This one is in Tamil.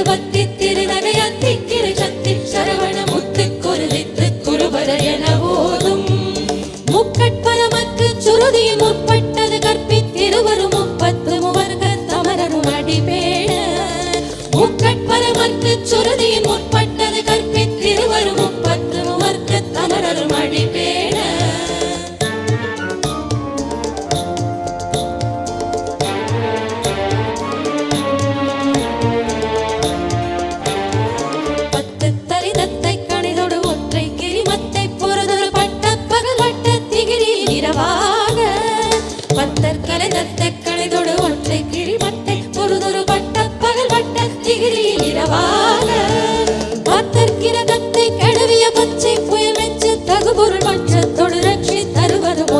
பத்தி திருநகை அத்தி கிரு சத்தி சரவண முத்து குருவித்து குருபர என ஓதும் முக்கட்பரமக்கு சுருதியின் முற்பட்டது கற்பித்திருவரும் முப்பத்து முவர்க தமரரும் அடிபேட முக்கட்பரமக்கு சுருதியின் முற்பட்டது கற்பித்திருவரும் முப்பத்து முவர்க தமரரும் அடிபேட பத்தர் கலைதத்தை கலைதொடு ஒற்றை கிழிமத்தை பொறுதொரு பட்ட பகல் வட்ட திகிரியில் இரவா